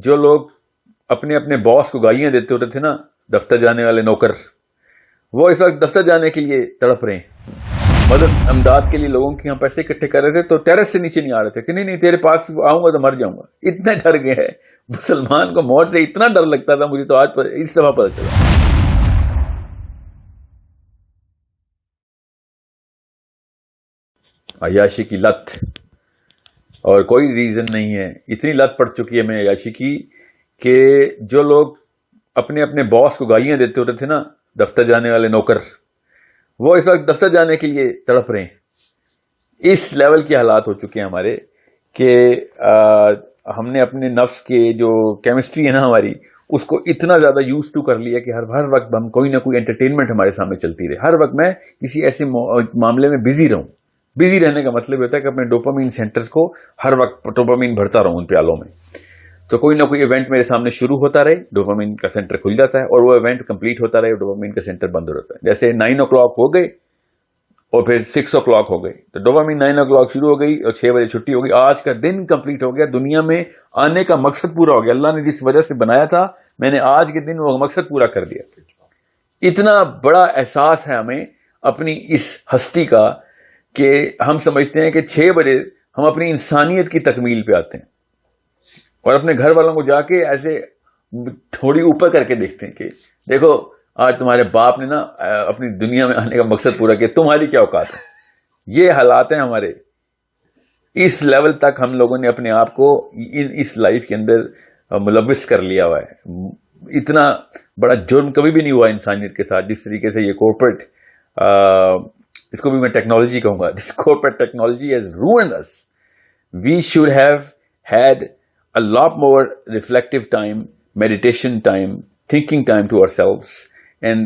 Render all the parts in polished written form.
جو لوگ اپنے اپنے باس کو گالیاں دیتے ہوتے تھے نا، دفتر جانے والے نوکر، وہ اس وقت دفتر جانے کے لیے تڑپ رہے ہیں. مدد امداد کے لیے لوگوں کے یہاں پیسے اکٹھے کر رہے تھے تو ٹیرس سے نیچے نہیں آ رہے تھے کہ نہیں تیرے پاس آؤں گا تو مر جاؤں گا. اتنے ڈر گئے ہیں مسلمان کو، موت سے اتنا ڈر لگتا تھا مجھے تو آج اس دفعہ پتہ چلا. عیاشی کی لت، اور کوئی ریزن نہیں ہے، اتنی لت پڑ چکی ہے میں عیاشی کی کہ جو لوگ اپنے اپنے باس کو گالیاں دیتے ہوتے تھے نا، دفتر جانے والے نوکر، وہ اس وقت دفتر جانے کے لیے تڑپ رہے ہیں. اس لیول کے حالات ہو چکے ہیں ہمارے کہ ہم نے اپنے نفس کے جو کیمسٹری ہے نا ہماری، اس کو اتنا زیادہ یوز ٹو کر لیا کہ ہر وقت ہم کوئی نہ کوئی انٹرٹینمنٹ ہمارے سامنے چلتی رہے. ہر وقت میں کسی ایسے معاملے میں بزی رہوں. بزی رہنے کا مطلب ہوتا ہے کہ اپنے ڈوپامین سینٹرز کو ہر وقت ڈوپامین بھرتا رہوں ان پیالوں میں. تو کوئی نہ کوئی ایونٹ میرے سامنے شروع ہوتا رہے، ڈوپامین کا سینٹر کھل جاتا ہے، اور وہ ایونٹ کمپلیٹ ہوتا رہے، ڈوپامین کا سینٹر بند ہو جاتا ہے. جیسے 9 o'clock ہو گئے اور پھر 6 o'clock ہو گئی تو ڈوپامین 9 o'clock شروع ہو گئی اور 6 بجے چھٹی ہو گئی. آج کا دن کمپلیٹ ہو گیا، دنیا میں آنے کا مقصد پورا ہو گیا. اللہ نے جس وجہ سے بنایا تھا میں نے آج کے دن وہ مقصد پورا کر دیا. اتنا بڑا احساس ہے ہمیں اپنی اس ہستی کا کہ ہم سمجھتے ہیں کہ 6 بجے ہم اپنی انسانیت کی تکمیل پہ آتے ہیں، اور اپنے گھر والوں کو جا کے ایسے تھوڑی اوپر کر کے دیکھتے ہیں کہ دیکھو آج تمہارے باپ نے نا اپنی دنیا میں آنے کا مقصد پورا کیا، تمہاری کیا اوقات ہے. یہ حالات ہیں ہمارے. اس لیول تک ہم لوگوں نے اپنے آپ کو اس لائف کے اندر ملوث کر لیا ہوا ہے. اتنا بڑا جرم کبھی بھی نہیں ہوا انسانیت کے ساتھ جس طریقے سے یہ کارپوریٹ، اس کو بھی میں ٹیکنالوجی کہوں گا، this corporate technology has ruined us. We should have had a lot more reflective time, meditation time, thinking time to ourselves. And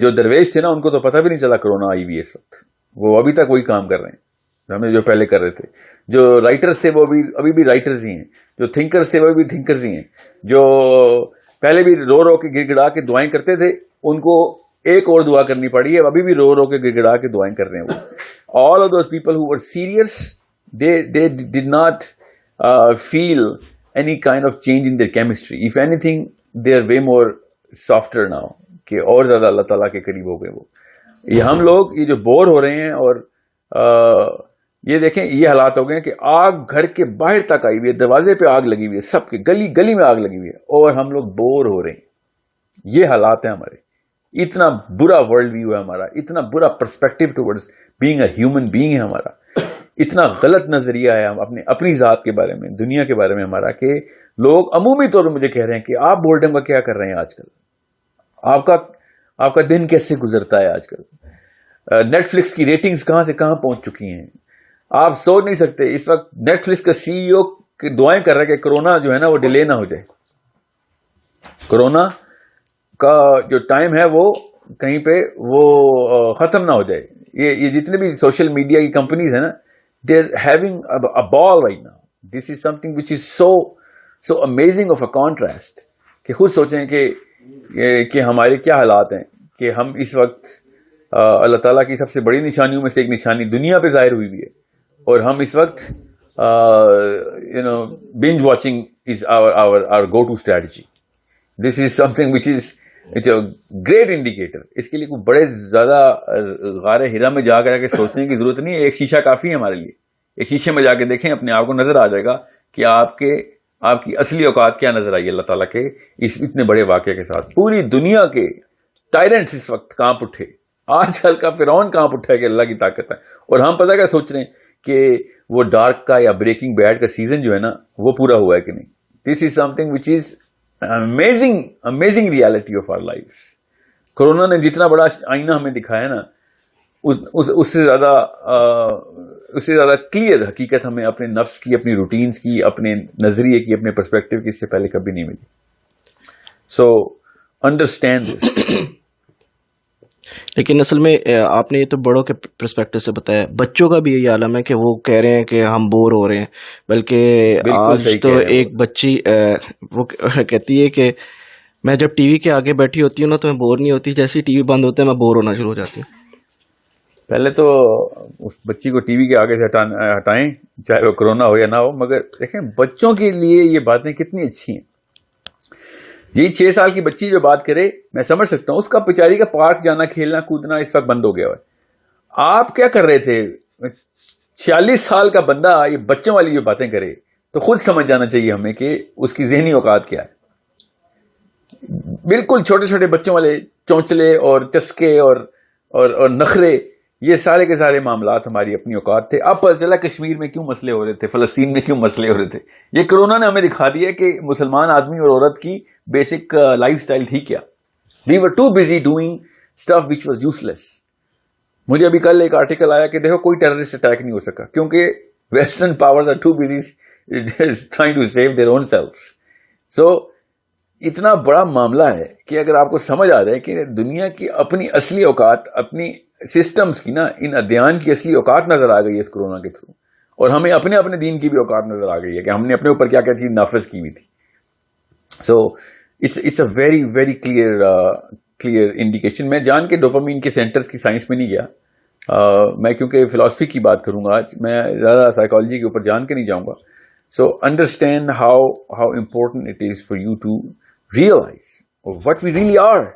جو درویش تھے نا ان کو تو پتہ بھی نہیں چلا کرونا آئی ہوئی اس وقت، وہ ابھی تک وہی کام کر رہے ہیں ہمیں جو پہلے کر رہے تھے. جو رائٹرز تھے وہ ابھی بھی رائٹرز ہی ہیں، جو تھنکرز تھے وہ بھی تھنکرز ہی ہیں، جو پہلے بھی رو رو کے گڑ گڑا کے دعائیں کرتے تھے ان کو ایک اور دعا کرنی پڑی ہے، ابھی بھی رو رو کے گڑ گڑا کے دعائیں کر رہے ہیں. وہ all of those people who were serious, they did not feel any kind of change in their chemistry. If anything, they are way more softer now. کہ اور زیادہ اللہ تعالیٰ کے قریب ہو گئے وہ. یہ ہم لوگ یہ جو بور ہو رہے ہیں، اور یہ دیکھیں یہ حالات ہو گئے ہیں کہ آگ گھر کے باہر تک آئی ہوئی ہے، دروازے پہ آگ لگی ہوئی ہے، سب کے گلی گلی میں آگ لگی ہوئی ہے، اور ہم لوگ بور ہو رہے ہیں. یہ حالات ہیں ہمارے. اتنا برا ورلڈ ویو ہے ہمارا، اتنا برا perspective towards being a human being ہے ہمارا، اتنا غلط نظریہ ہے اپنی ذات کے بارے میں، دنیا کے بارے میں ہمارا، کہ لوگ عمومی طور پر مجھے کہہ رہے ہیں کہ آپ بورڈم کا کیا کر رہے ہیں آج کل، آپ کا دن کیسے گزرتا ہے آج کل. نیٹ فلکس کی ریٹنگز کہاں سے کہاں پہنچ چکی ہیں، آپ سوچ نہیں سکتے. اس وقت نیٹ فلکس کا CEO کی دعائیں کر رہا ہے کہ کرونا جو ہے نا وہ ڈیلے نہ ہو جائے، کرونا کا جو ٹائم ہے وہ کہیں پہ وہ ختم نہ ہو جائے. یہ جتنے بھی سوشل میڈیا کی کمپنیز ہیں نا، they're having a ball right now. This is something which is so amazing of a contrast کہ خود سوچیں کہ ہمارے کیا حالات ہیں کہ ہم اس وقت اللہ تعالیٰ کی سب سے بڑی نشانیوں میں سے ایک نشانی دنیا پہ ظاہر ہوئی ہے، اور ہم اس وقت binge watching is our go-to strategy. This is something which is it's a great indicator. اس کے لیے کوئی بڑے زیادہ غار ہرا میں جا کر سوچنے کی ضرورت نہیں ہے. ایک شیشہ کافی ہے ہمارے لیے. ایک شیشے میں جا کے دیکھیں، اپنے آپ کو نظر آ جائے گا کہ آپ کی اصلی اوقات کیا نظر آئی اللہ تعالیٰ کے اس اتنے بڑے واقعے کے ساتھ. پوری دنیا کے ٹائرنٹس اس وقت کانپ اٹھے. آج کل کا فرعون کانپ اٹھا ہے کہ اللہ کی طاقت ہے، اور ہم پتہ کیا سوچ رہے ہیں کہ وہ ڈارک کا یا بریکنگ بیڈ کا سیزن جو ہے نا وہ پورا ہوا ہے کہ نہیں. This is something which is amazing reality of our lives. کورونا نے جتنا بڑا آئینہ ہمیں دکھایا نا، اس سے زیادہ کلیئر حقیقت ہمیں اپنے نفس کی، اپنی روٹینز کی، اپنے نظریے کی، اپنے پرسپیکٹو کی اس سے پہلے کبھی نہیں ملی. So understand this. لیکن اصل میں آپ نے یہ تو بڑوں کے پرسپیکٹو سے بتایا، بچوں کا بھی یہی عالم ہے کہ وہ کہہ رہے ہیں کہ ہم بور ہو رہے ہیں. بلکہ آج تو ایک بچی وہ کہتی ہے کہ میں جب ٹی وی کے آگے بیٹھی ہوتی ہوں نا تو میں بور نہیں ہوتی، جیسے ہی ٹی وی بند ہوتا ہے میں بور ہونا شروع ہو جاتی ہوں. پہلے تو اس بچی کو ٹی وی کے آگے سے ہٹائیں چاہے وہ کرونا ہو یا نہ ہو. مگر دیکھیں بچوں کے لیے یہ باتیں کتنی اچھی ہیں. یہی 6 سال کی بچی جو بات کرے میں سمجھ سکتا ہوں, اس کا بیچاری کا پارک جانا کھیلنا کودنا اس وقت بند ہو گیا ہے. آپ کیا کر رہے تھے؟ 46 سال کا بندہ یہ بچوں والی جو باتیں کرے تو خود سمجھ جانا چاہیے ہمیں کہ اس کی ذہنی اوقات کیا ہے. بالکل چھوٹے چھوٹے بچوں والے چونچلے اور چسکے اور نخرے, یہ سارے کے سارے معاملات ہماری اپنی اوقات تھے. اب پتہ چلا کشمیر میں کیوں مسئلے ہو رہے تھے, فلسطین میں کیوں مسئلے ہو رہے تھے. یہ کرونا نے ہمیں دکھا دیا کہ مسلمان آدمی اور عورت کی بیسک لائف سٹائل تھی کیا. We were too busy doing stuff which was useless. مجھے ابھی کل ایک آرٹیکل آیا کہ دیکھو کوئی ٹیررسٹ اٹیک نہیں ہو سکا کیونکہ western powers are too busy trying to save their own selves. So اتنا بڑا معاملہ ہے کہ اگر آپ کو سمجھ آ جائے کہ دنیا کی اپنی اصلی اوقات, اپنی سسٹمز کی نا, ان ادیان کی اصلی اوقات نظر آ گئی ہے اس کرونا کے تھرو, اور ہمیں اپنے اپنے دین کی بھی اوقات نظر آ گئی ہے کہ ہم نے اپنے اوپر کیا کیا چیز نافذ کی ہوئی تھی. So it's a very very clear indication. میں جان کے ڈوپامین کے سینٹرز کی سائنس میں نہیں گیا, میں کیونکہ فلاسفی کی بات کروں گا آج, میں زیادہ سائیکالوجی کے اوپر جان کے نہیں جاؤں گا. So understand how important it is for you to realize what we really are.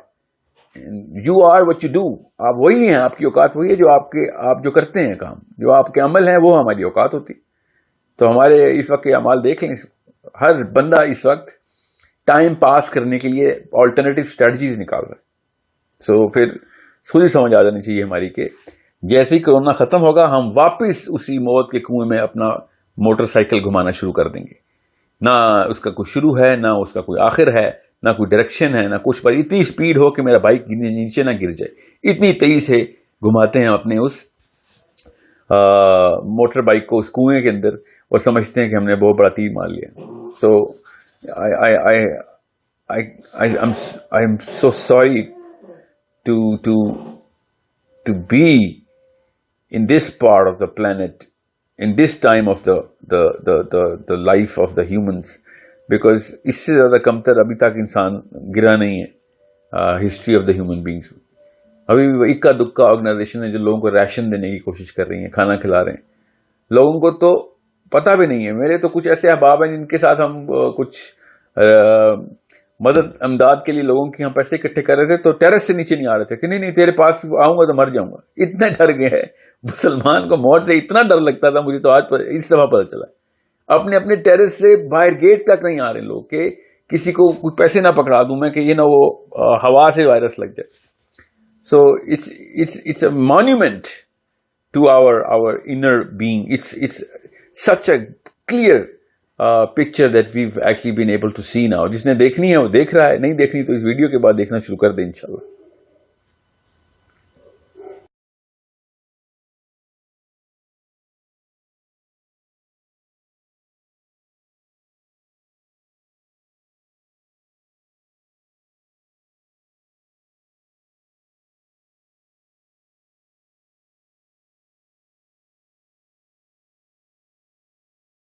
And you are what you do. آپ وہی ہیں, آپ کی اوقات وہی ہے جو آپ جو کرتے ہیں کام, جو آپ کے عمل ہیں وہ ہماری اوقات ہوتی. تو ہمارے اس وقت کے اعمال دیکھ لیں, ہر بندہ اس وقت ٹائم پاس کرنے کے لیے آلٹرنیٹیو اسٹریٹجیز نکال رہا ہے. سو پھر خود ہی سمجھ آ جانی چاہیے ہماری کہ جیسے ہی کرونا ختم ہوگا ہم واپس اسی موت کے کنویں میں اپنا موٹر سائیکل گھمانا شروع کر دیں گے. نہ اس کا کوئی شروع ہے, نہ اس کا کوئی آخر ہے, نہ کوئی ڈائریکشن ہے, نہ کچھ. پر اتنی اسپیڈ ہو کہ میرا بائک نیچے نہ گر جائے, اتنی تیز سے گھماتے ہیں اپنے اس موٹر بائک کو اس کنویں کے اندر, اور سمجھتے ہیں کہ ہم نے بہت بڑا تیر مار لیا. سو I am so sorry to be in this part of the planet, in this time of the life of the humans, because اس سے زیادہ کمتر ابھی تک انسان گرا نہیں ہے history of the human beings. ابھی بھی اکا دکا آرگنائزیشن ہے جو لوگوں کو راشن دینے کی کوشش کر رہی ہیں, کھانا کھلا رہے ہیں. لوگوں کو تو پتہ بھی نہیں ہے. میرے تو کچھ ایسے احباب ہیں جن کے ساتھ ہم کچھ مدد امداد کے لیے لوگوں کی ہم پیسے اکٹھے کر رہے تھے, تو ٹیرس سے نیچے نہیں آ رہے تھے کہ نہیں تیرے پاس آؤں گا تو مر جاؤں گا. اتنے ڈر گئے ہیں مسلمان کو, موت سے اتنا ڈر لگتا تھا مجھے, تو آج پر اس دفعہ پتہ چلا اپنے ٹیرس سے باہر گیٹ تک نہیں آ رہے لوگ کہ کسی کو کچھ پیسے نہ پکڑا دوں میں کہ یہ نہ وہ ہوا سے وائرس لگ جائے. So it's a monument to our inner being. It's such a clear picture that we've actually been able to see now. جس نے دیکھنی ہے وہ دیکھ رہا ہے, نہیں دیکھنی تو اس ویڈیو کے بعد دیکھنا شروع کر دیں انشاءاللہ.